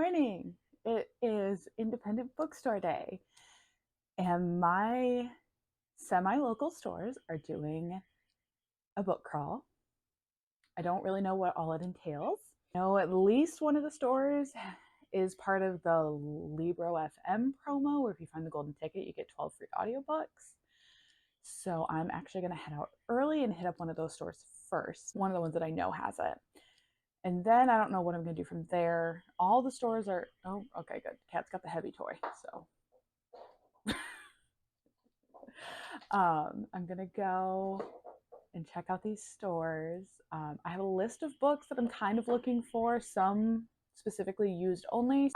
morning. It is Independent Bookstore Day, and my semi-local stores are doing a book crawl. I don't really know what all it entails. I know at least one of the stores is part of the Libro FM promo, where if you find the golden ticket, you get 12 free audiobooks. So I'm actually going to head out early and hit up one of those stores first, one of the ones that I know has it. And then I don't know what I'm going to do from there. All the stores are, oh, okay, good. Cat's got the heavy toy, so. I'm going to go and check out these stores. I have a list of books that I'm kind of looking for, some specifically used only.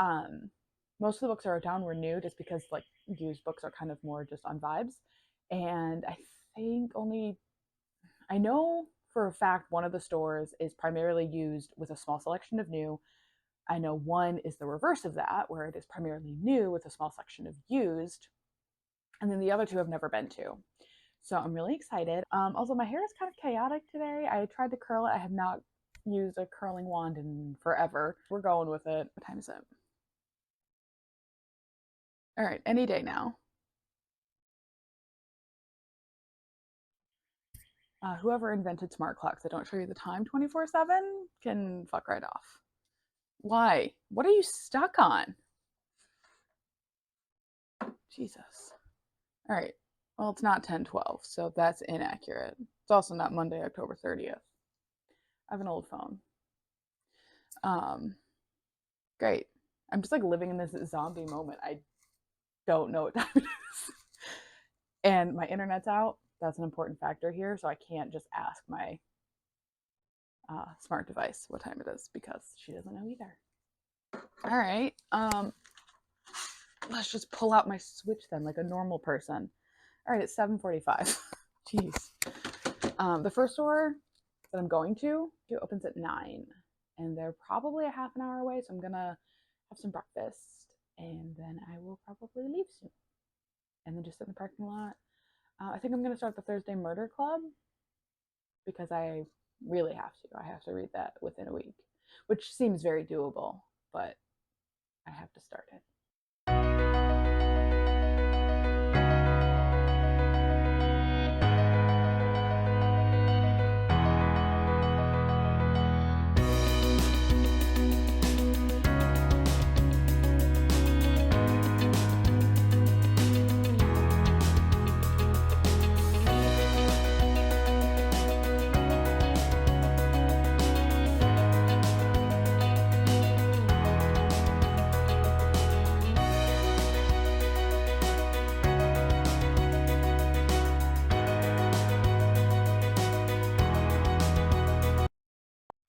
Most of the books that are down were new, just because like used books are kind of more just on vibes. And I think I know for a fact one of the stores is primarily used with a small selection of new. I know one is the reverse of that, where it is primarily new with a small section of used. And then the other two I've never been to. So I'm really excited. Also, my hair is kind of chaotic today. I tried to curl it. I have not used a curling wand in forever. We're going with it. What time is it? All right, any day now. Whoever invented smart clocks that don't show you the time 24/7 can fuck right off. Why? What are you stuck on? Jesus. All right. Well, it's not 10/12, so that's inaccurate. It's also not Monday, October 30th. I have an old phone. Great. I'm just like living in this zombie moment. I don't know what time it is. And my internet's out. That's an important factor here, so I can't just ask my smart device what time it is because she doesn't know either. All right. Let's just pull out my Switch then, like a normal person. All right, it's 7:45. Jeez. The first store that I'm going to opens at 9, and they're probably a half an hour away, so I'm gonna have some breakfast, and then I will probably leave soon, and then just sit in the parking lot. I think I'm gonna start the Thursday Murder Club because I really have to. I have to read that within a week, which seems very doable, but I have to start it.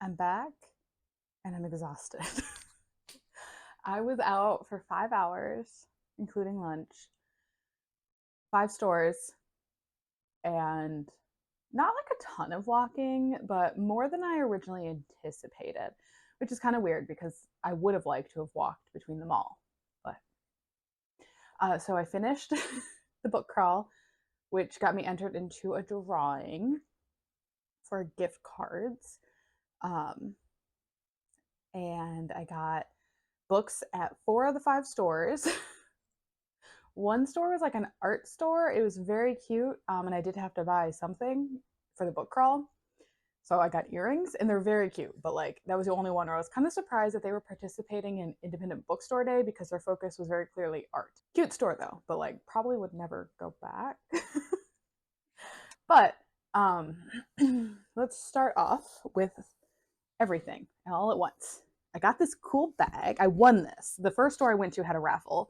I'm back and I'm exhausted. I was out for 5 hours, including lunch, 5 stores, and not like a ton of walking, but more than I originally anticipated, which is kind of weird because I would have liked to have walked between them all. But so I finished the book crawl, which got me entered into a drawing for gift cards. And I got books at 4 of the 5 stores. One store was like an art store. It was very cute, and I did have to buy something for the book crawl. So I got earrings, and they're very cute, but like that was the only one where I was kind of surprised that they were participating in Independent Bookstore Day because their focus was very clearly art. Cute store though, but like probably would never go back. But let's start off with everything all at once. I got this cool bag. I won this. The first store I went to had a raffle,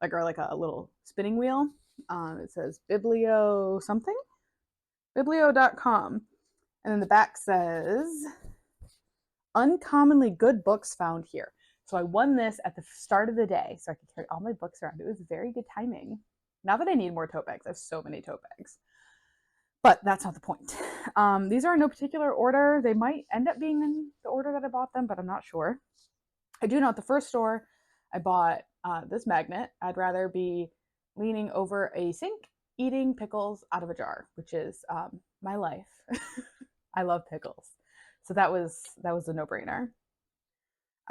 like a little spinning wheel. It says Biblio something, biblio.com. And then the back says, uncommonly good books found here. So I won this at the start of the day so I could carry all my books around. It was very good timing. Now that I need more tote bags, I have so many tote bags. But that's not the point. These are in no particular order. They might end up being in the order that I bought them, but I'm not sure. I do know at the first store, I bought this magnet. I'd rather be leaning over a sink eating pickles out of a jar, which is my life. I love pickles. So that was a no-brainer.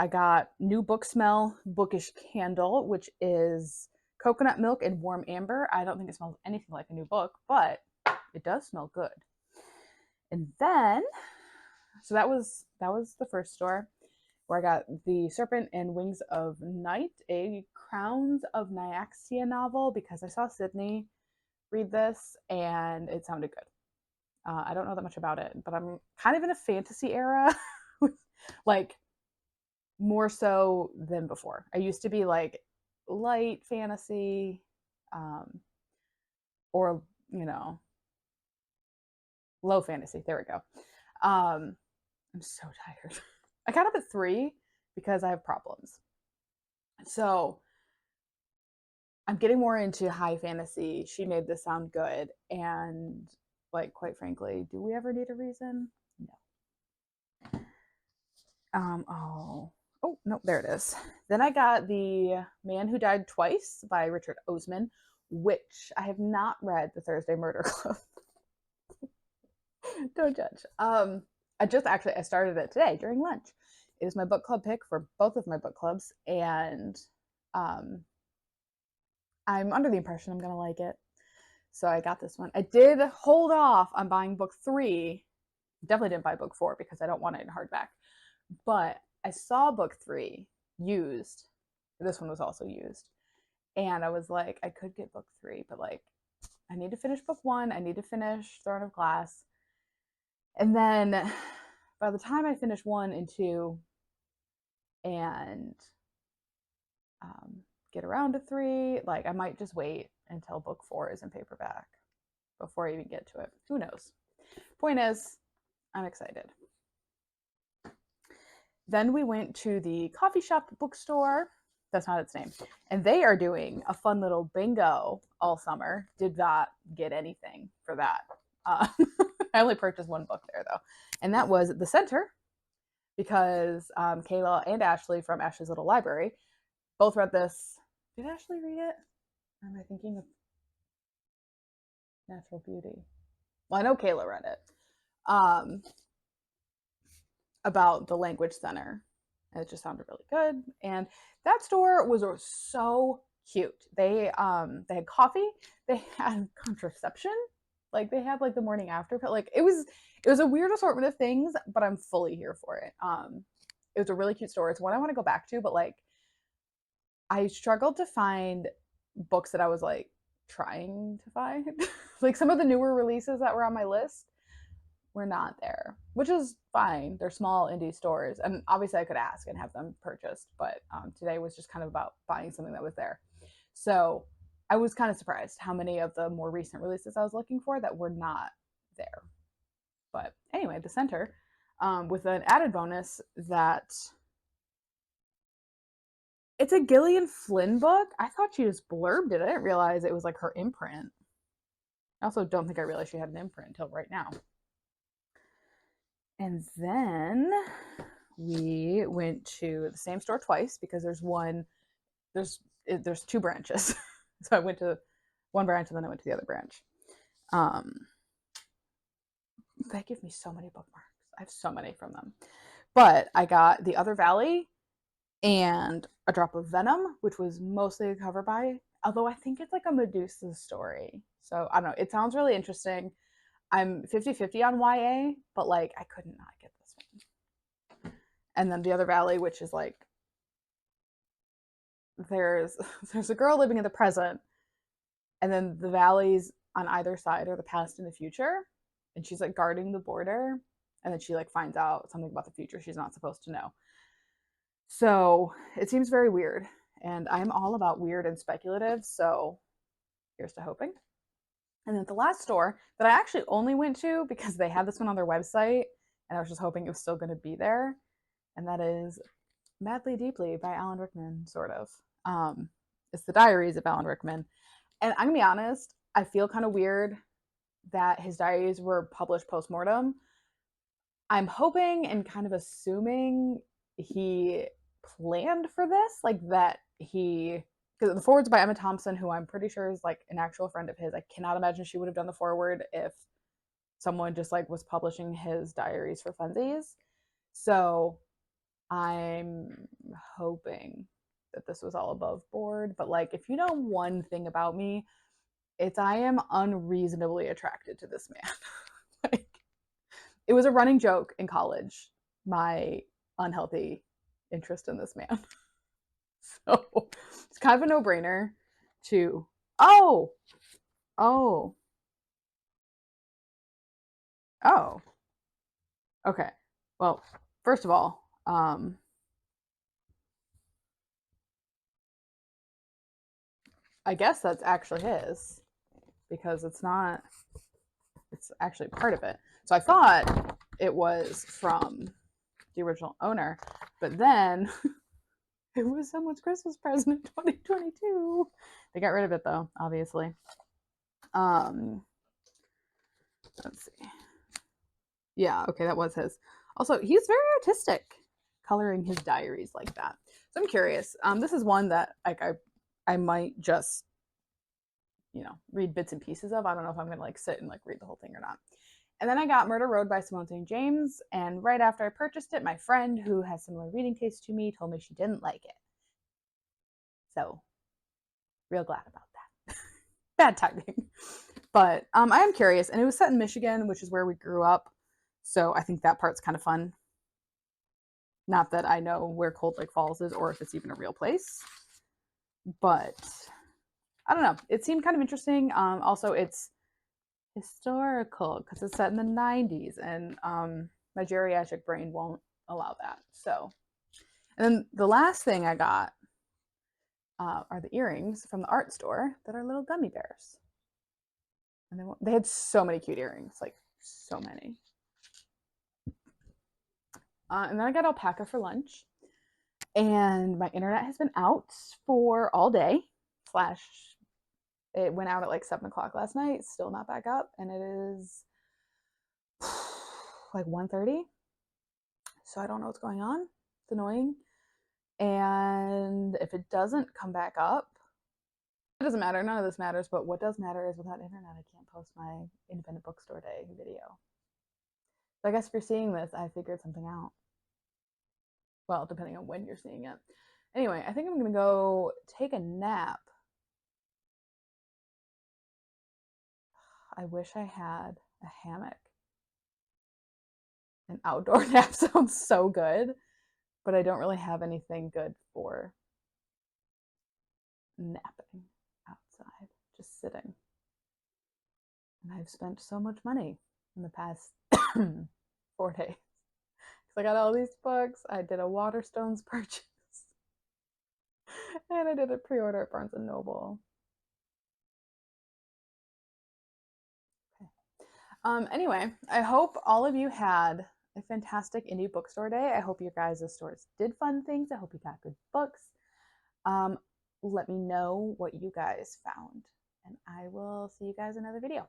I got New Book Smell Bookish Candle, which is coconut milk and warm amber. I don't think it smells anything like a new book, but it does smell good. And then, so that was the first store where I got The Serpent and Wings of Night, a Crowns of Nyaxia novel, because I saw Sydney read this and it sounded good. I don't know that much about it, but I'm kind of in a fantasy era, like more so than before. I used to be like light fantasy, um, or you know, low fantasy. There we go. I'm so tired. I got up at 3 because I have problems. So I'm getting more into high fantasy. She made this sound good, and like quite frankly, do we ever need a reason? No. Oh no, there it is. Then I got The Man Who Died Twice by Richard Osman, which I have not read. The Thursday Murder Club. Don't judge. I started it today during lunch. It is my book club pick for both of my book clubs, and um, I'm under the impression I'm gonna like it. So I got this one. I did hold off on buying book 3. Definitely didn't buy book 4 because I don't want it in hardback. But I saw book 3 used. This one was also used. And I was like, I could get book 3, but like, I need to finish book 1. I need to finish Throne of Glass. And then by the time I finish 1 and 2 and get around to 3, like, I might just wait until book 4 is in paperback before I even get to it. Who knows? Point is, I'm excited. Then we went to the coffee shop bookstore. That's not its name. And they are doing a fun little bingo all summer. Did not get anything for that. I only purchased one book there, though. And that was The Center, because Kayla and Ashley from Ashley's Little Library both read this. Did Ashley read it? Or am I thinking of Natural Beauty? Well, I know Kayla read it. About the language center. And it just sounded really good. And that store was so cute. They had coffee, they had contraception, like they had like the morning after pill. Like it was a weird assortment of things, but I'm fully here for it. It was a really cute store. It's one I want to go back to, but like I struggled to find books that I was like trying to find. Like some of the newer releases that were on my list were not there, which is fine. They're small indie stores, and obviously I could ask and have them purchased, but today was just kind of about buying something that was there. So I was kind of surprised how many of the more recent releases I was looking for that were not there. But anyway, The Center, with an added bonus that it's a Gillian Flynn book. I thought she just blurbed it. I didn't realize it was like her imprint. I also don't think I realized she had an imprint until right now. And then we went to the same store twice because there's 2 branches. So I went to one branch and then I went to the other branch. They give me so many bookmarks. I have so many from them. But I got The Other Valley and A Drop of Venom, which was mostly a cover by, although I think it's like a Medusa story. So I don't know. It sounds really interesting. I'm 50-50 on YA, but like I could not get this one. And then The Other Valley, which is like there's a girl living in the present, and then the valleys on either side are the past and the future, and she's like guarding the border, and then she like finds out something about the future she's not supposed to know. So it seems very weird, and I'm all about weird and speculative, so here's to hoping. And then the last store that I actually only went to because they had this one on their website, and I was just hoping it was still going to be there, and that is Madly Deeply by Alan Rickman, sort of. It's the diaries of Alan Rickman. And I'm going to be honest, I feel kind of weird that his diaries were published post-mortem. I'm hoping and kind of assuming he planned for this, like that he, because the forward's by Emma Thompson, who I'm pretty sure is like an actual friend of his. I cannot imagine she would have done the forward if someone just like was publishing his diaries for funsies. So I'm hoping that this was all above board. But like, if you know one thing about me, it's I am unreasonably attracted to this man. Like, it was a running joke in college, my unhealthy interest in this man. So it's kind of a no-brainer to oh, oh, oh. Okay. Well, first of all, I guess that's actually his because it's not, it's actually part of it. So I thought it was from the original owner, but then it was someone's Christmas present in 2022. They got rid of it though, obviously. Um, let's see. Yeah, okay, that was his. Also, he's very artistic, coloring his diaries like that. So I'm curious. This is one that like I might just read bits and pieces of. I don't know if I'm gonna like sit and like read the whole thing or not. And then I got Murder Road by Simone St. James, and right after I purchased it, my friend who has similar reading taste to me told me she didn't like it. So, real glad about that. Bad timing. But I am curious, and it was set in Michigan, which is where we grew up. So I think that part's kind of fun. Not that I know where Cold Lake Falls is or if it's even a real place, but I don't know. It seemed kind of interesting. Also, it's historical because it's set in the 90s, and my geriatric brain won't allow that. So, and then the last thing I got are the earrings from the art store that are little gummy bears. And they had so many cute earrings, like so many. And then I got alpaca for lunch. And my internet has been out for all day. Slash, it went out at like 7 o'clock last night. Still not back up, and it is like 1:30. So I don't know what's going on. It's annoying. And if it doesn't come back up, it doesn't matter. None of this matters. But what does matter is without internet, I can't post my independent bookstore day video. So I guess if you're seeing this, I figured something out. Well, depending on when you're seeing it. Anyway, I think I'm going to go take a nap. I wish I had a hammock. An outdoor nap sounds so good, but I don't really have anything good for napping outside, just sitting. And I've spent so much money in the past 4 days. I got all these books. I did a Waterstones purchase, and I did a pre-order at Barnes and Noble. Okay. Anyway, I hope all of you had a fantastic indie bookstore day. I hope your guys' stores did fun things. I hope you got good books. Let me know what you guys found, and I will see you guys in another video.